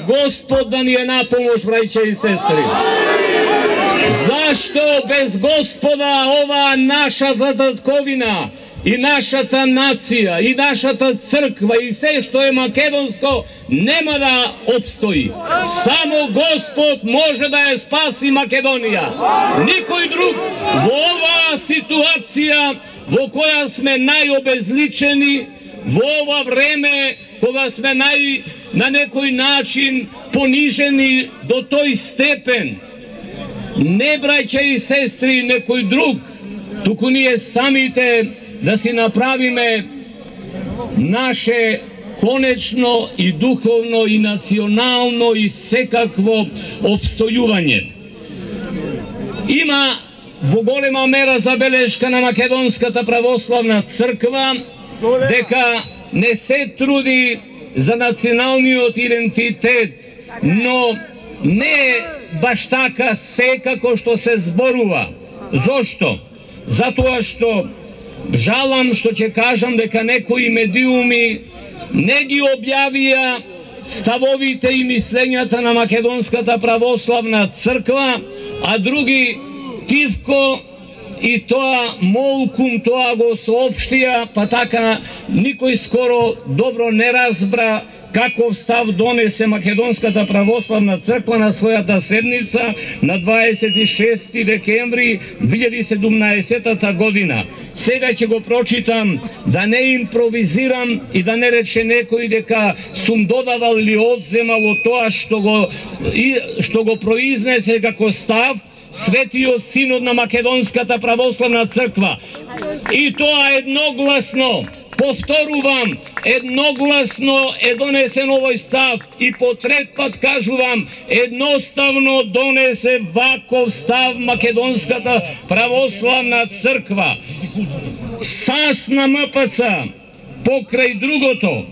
Gospod da ni je na pomoć, braće i sestri? Zašto bez Gospoda ova naša tatkovina i naša ta nacija i naša ta crkva i sve što je makedonsko nema da opstoji? Samo Gospod može da je spasi Makedonija, niko i drug. Ova situacija vo koja sme najobezličeni, vo ova vreme koga sme na nekoj način poniženi do toj stepen, ne braća i sestri nekoj drug, tuku nije samite da si napravime naše konečno i duhovno i nacionalno i sekakvo opstojuvanje. Ima golema mera zabeležkana Makedonskата православна црква дека не се труди за националниот идентитет, но не баш така секако што се зборува. Зошто? Затоа што жалам што ќе кажам дека некои медиуми не ги објавија ставовите и мислењата на Македонската православна црква, а други тивко и тоа молкум тоа го соопштија, па така никој скоро добро не разбра каков став донесе Македонската православна црква на својата седница на 26 декември 2017 година. Сега ќе го прочитам, да не импровизирам и да не рече некој дека сум додавал или одземал од тоа што го произнесе како став Светиот Синод на Македонската православна црква. И тоа едногласно, повторувам, едногласно е донесен овој став и по трет пат кажувам, едноставно донесе ваков став Македонската православна црква. САС на МПЦ покрај другото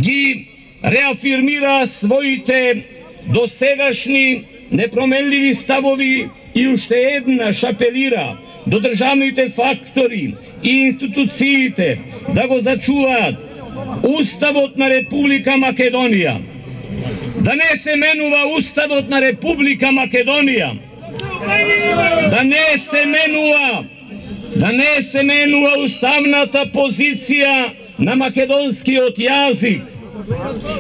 ги реафирмира своите досегашни непроменливи ставови и уште еднаш апелира до државните фактори и институциите да го зачуваат Уставот на Република Македонија. Да не се менува Уставот на Република Македонија. Да не се менува уставната позиција на македонскиот јазик.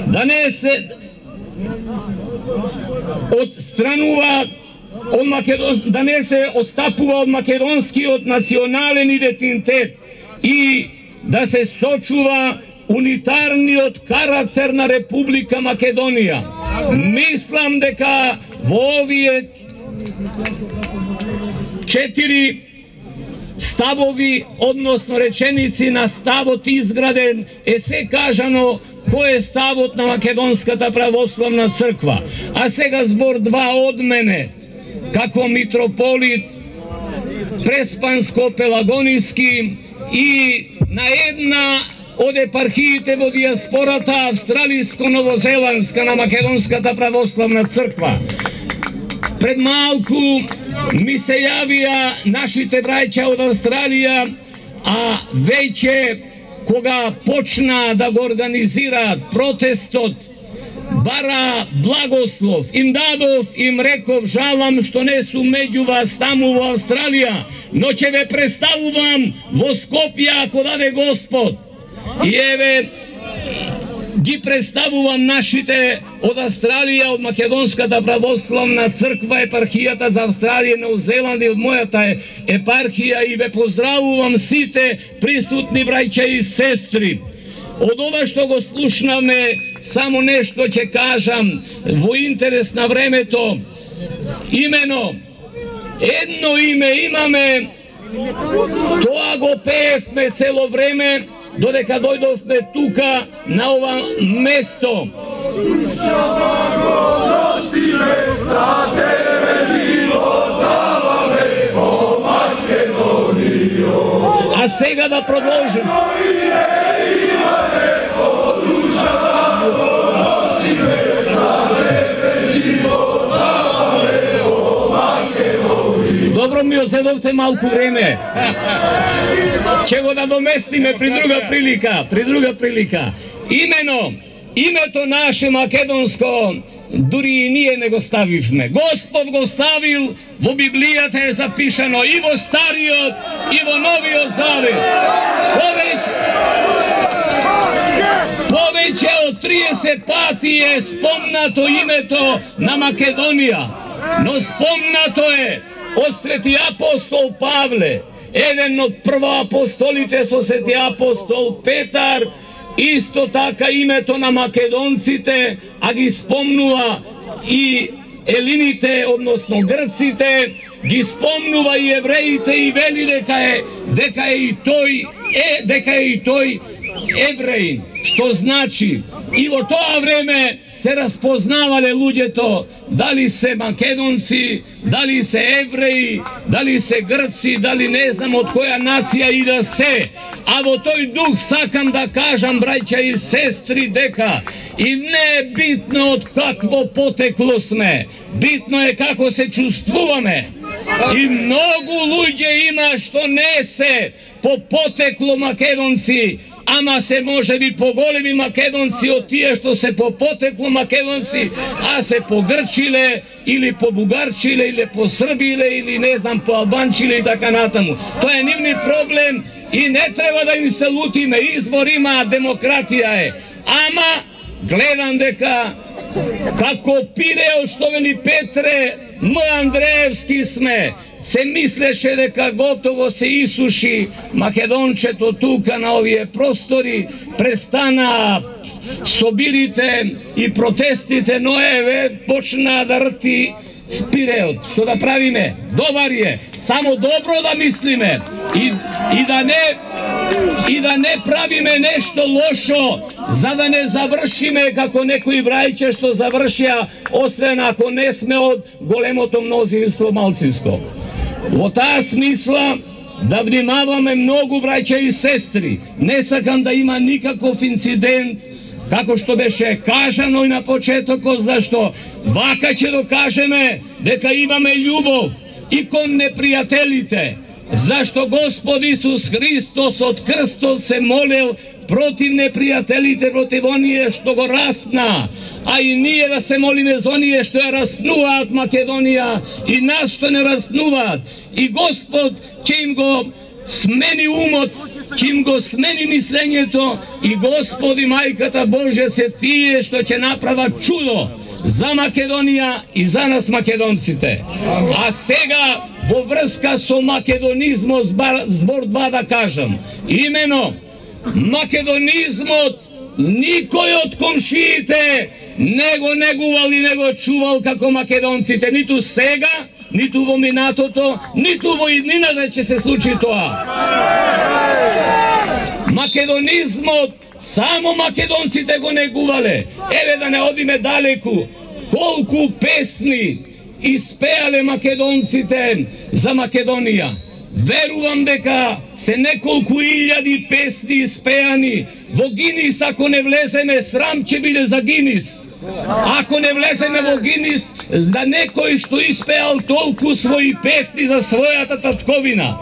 Да не се отстранува да не се отстапува од македонскиот национален идентитет и да се сочува унитарниот карактер на Република Македонија. Мислам дека во овие 4 ставови, односно реченици на ставот изграден, е се кажано кој е ставот на Македонската православна црква. А сега збор 2 од мене, како митрополит Преспанско-Пелагониски и на една од епархиите во диаспората австралиско-новозеландска на Македонската православна црква. Пред малку ми се јавија нашите браќа од Австралија, а веќе кога почна да го организираат протестот, бара благослов, им дадов, им реков, жалам што не сум меѓу вас таму во Австралија, но ќе ве представувам во Скопје ако даде Господ. И еве, ги представувам нашите од Австралија, од Македонската православна црква, епархијата за Австралија, Нов Зеланд и од мојата епархија, и ве поздравувам сите присутни браќа и сестри. Од ова што го слушнаме, само нешто ќе кажам во интерес на времето. Имено, едно име имаме, тоа го пеевме цело време, додека дојдовме тука на ова место. А сега да продолжим. Добро ми озедовте малку време. Ќе го надоместиме при друга прилика. Имено, името наше македонско дури и ние не го ставивме. Господ го ставил, во Библијата е запишано и во Стариот и во Новиот Завет. Повеќе од 30 пати е спомнато името на Македонија, но спомнато е од свети апостол Павле, еден од првоапостолите со свети апостол Петар, исто така името на македонците, а ги спомнува и елините, односно грците, ги спомнува и евреите и вели дека е и тој евреин, што значи и во тоа време се распознавале луѓето дали се македонци, дали се евреи, дали се грци, дали не знам од која нација и да се. А во тој дух сакам да кажам, браќа и сестри, дека и не е битно од какво потекло сме, битно е како се чувствуваме. И многу луѓе има што не се по потекло македонци, ама се може би поголеми македонци од тие што се по потекло македонци, а се погрчиле или побугарчиле или посрбиле или не знам по албанчиле и така натаму. Тоа е нивни проблем и не треба да им се лутиме. Избор има, демократија е. Ама гледам дека како Пирео што вели Петре, М. Андреевски сме, се мислеше дека готово се исуши македончето тука на овие простори, престана собирите и протестите, но еве почна да рти Пиреот. Што да правиме? Добар е, само добро да мислиме и да не правиме нешто лошо, за да не завршиме како некои брајче што завршија, освен ако не сме од големото мнозинство малцинско. Во таа смисла да внимаваме многу, браќа и сестри. Не сакам да има никаков инцидент, како што беше кажано и на почетокот, зашто вака ќе докажеме дека имаме љубов и кон непријателите, зашто Господ Исус Христос од крстот се молел против непријателите, против оние што го распна, а и ние да се молиме за оние што ја распнуваат Македонија и нас што не распнуваат. И Господ ќе им го смени умот, ќе им го смени мислењето и Господ и Мајката Божја се тие што ќе направат чудо за Македонија и за нас македонците. А сега во врска со македонизмот збор 2 да кажам. Имено македонизмот никој од комшиите не го негувал и не го чувал како македонците, ниту сега, ниту во минатото, ниту во иднината ќе се случи тоа. Македонизмот само македонците го негувале. Еве да не одиме далеку, колку песни испеале македонците за Македонија. Верувам дека се неколку илјади песни испеани. Во Гинис, ако не влеземе, срам ќе биде за Гинис. Ако не влеземе во Гинис, да некој што испеал толку своји песни за својата татковина.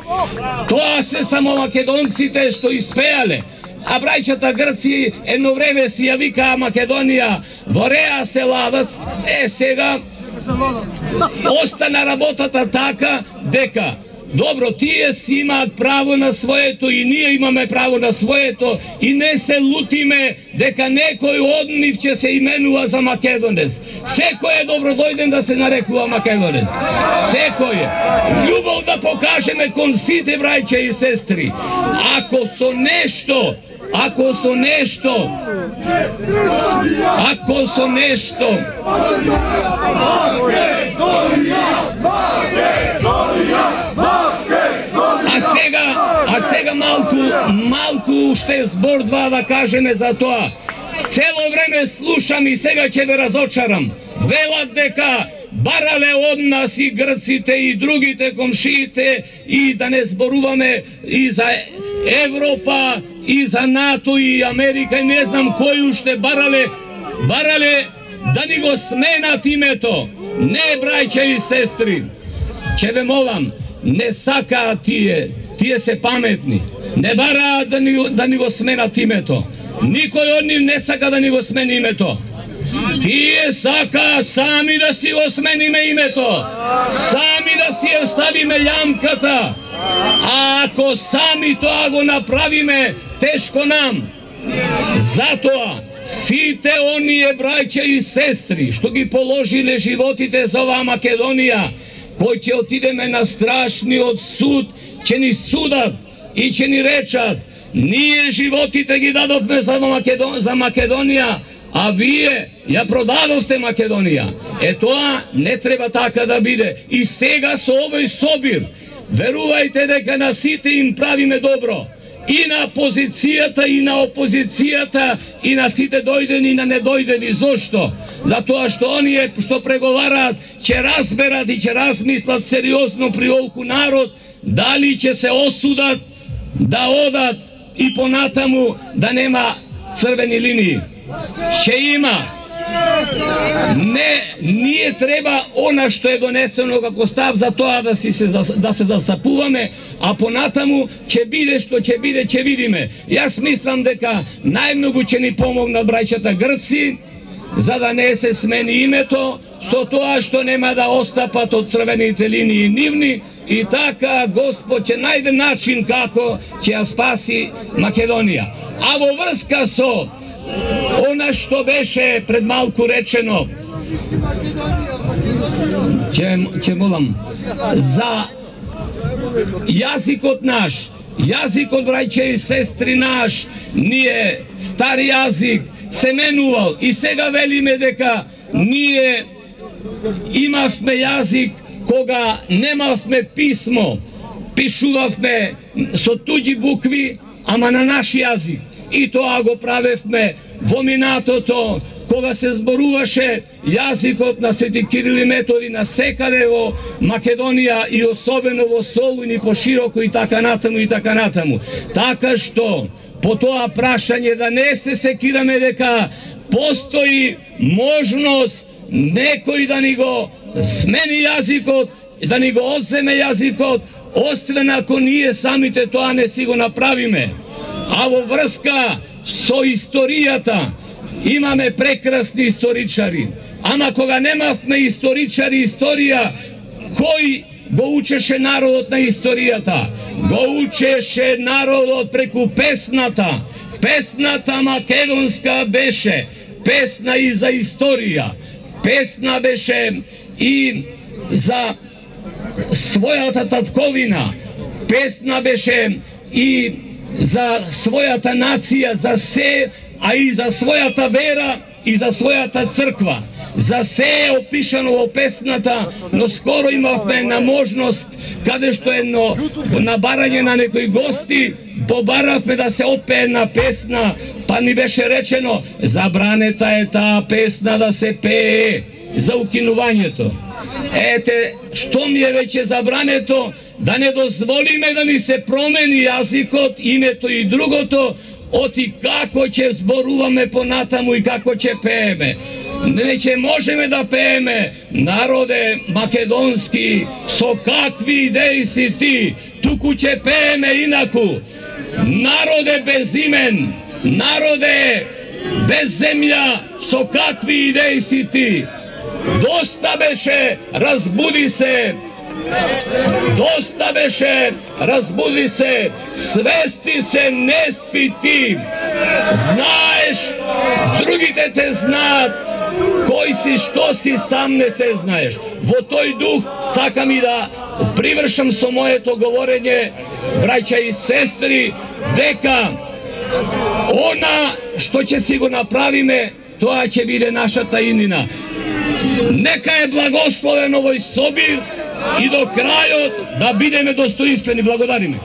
Тоа се само македонците што испеале. А брајчата Грци едно време си ја викаа Македонија во Реа се ладас, сега остана работата така дека добро, тие си имаат право на своето и ние имаме право на своето и не се лутиме дека некој од нив ќе се именува за македонец. Секој е добродојден да се нарекува македонец. Секој е. Љубов да покажеме кон сите браќа и сестри. Ако со нешто А сега малку уште збор 2 да кажеме за тоа. Цело време слушам и сега ќе ве разочарам. Велат дека барале од нас и грците и другите комшиите и да не зборуваме и за Европа и за НАТО и Америка и не знам кој уште барале да ни го сменат името. Не, браќа и сестри, ќе ве молам, не сакаат тие се паметни. Не бара да ни го сменат името. Никој од нив не сака да ни го смени името. Тие сака сами да си го смениме името. Сами да си ја ставиме јамката. А ако сами тоа го направиме, тешко нам. Затоа сите оние браќа и сестри што ги положиле животите за оваа Македонија, кои ќе отидеме на страшниот суд, ќе ни судат и ќе ни речат: ние животите ги дадовме за Македонија, а вие ја продадовте Македонија. Тоа не треба така да биде. И сега со овој собир, верувајте дека на сите им правиме добро. И на позицијата, и на опозицијата, и на сите дојдени, и на недојдени. Зошто? Затоа што оние што преговараат ќе разберат и ќе размислат сериозно при овој народ, дали ќе се осудат да одат и понатаму да нема црвени линии. Ќе има. Не, ние треба она што е донесено како став за тоа да се застапуваме, а понатаму ќе биде што ќе биде, ќе видиме. Јас мислам дека најмногу ќе ни помогнат браќата Грци, за да не се смени името, со тоа што нема да остапат од црвените линии нивни, и така Господ ќе најде начин како ќе ја спаси Македонија. А во врска со она што беше пред малку речено, ќе молам за јазикот наш, јазикот, браќа и сестри наш, ние стар јазик се менувал и сега велиме дека ние имавме јазик кога немавме писмо, пишувавме со туѓи букви, ама на наш јазик. И тоа го правевме во минатото, кога се зборуваше јазикот на Свети Кирил и Методи на секаде во Македонија и особено во Солун и пошироко и така натаму и така натаму. Така што по тоа прашање да не се секираме дека постои можност некој да ни го смени јазикот, да ни го одземе јазикот, освен ако ние самите тоа не си го направиме. А во врска со историјата имаме прекрасни историчари. Ама кога немавме историчари, историја, кој го учеше народот на историјата? Го учеше народот преку песната. Песната македонска беше песна и за историја. Песна беше и за својата татковина. Песна беше и за својата нација, за се, а и за својата вера и за својата црква. За се е опишано во песната, но скоро имавме една можност, каде што едно на барање на некои гости, побаравме да се отпее една песна, па ни беше речено: забранета е таа песна да се пее за укинувањето. Ете, што ми е веќе забрането, да не дозволиме да ни се промени јазикот, името и другото, оти како ќе зборуваме понатаму и како ќе пееме. Не ќе можеме да пееме: народе македонски, со какви идеи си ти, туку ќе пееме инаку. Народе безимен, народе без земја, со какви идеи си ти. Доста беше, разбуди се. Доста беше, разбуди се. Свести се, не спи ти. Знаеш, другите те знаат. Кој си, што си, сам не се знаеш. Во тој дух сакам и да привршам со моето говорење, браќа и сестри, дека она што ќе си го направиме, тоа ќе биде нашата иднина. Нека е благословен овој собир и до крајот да бидеме достоинствени. Благодариме.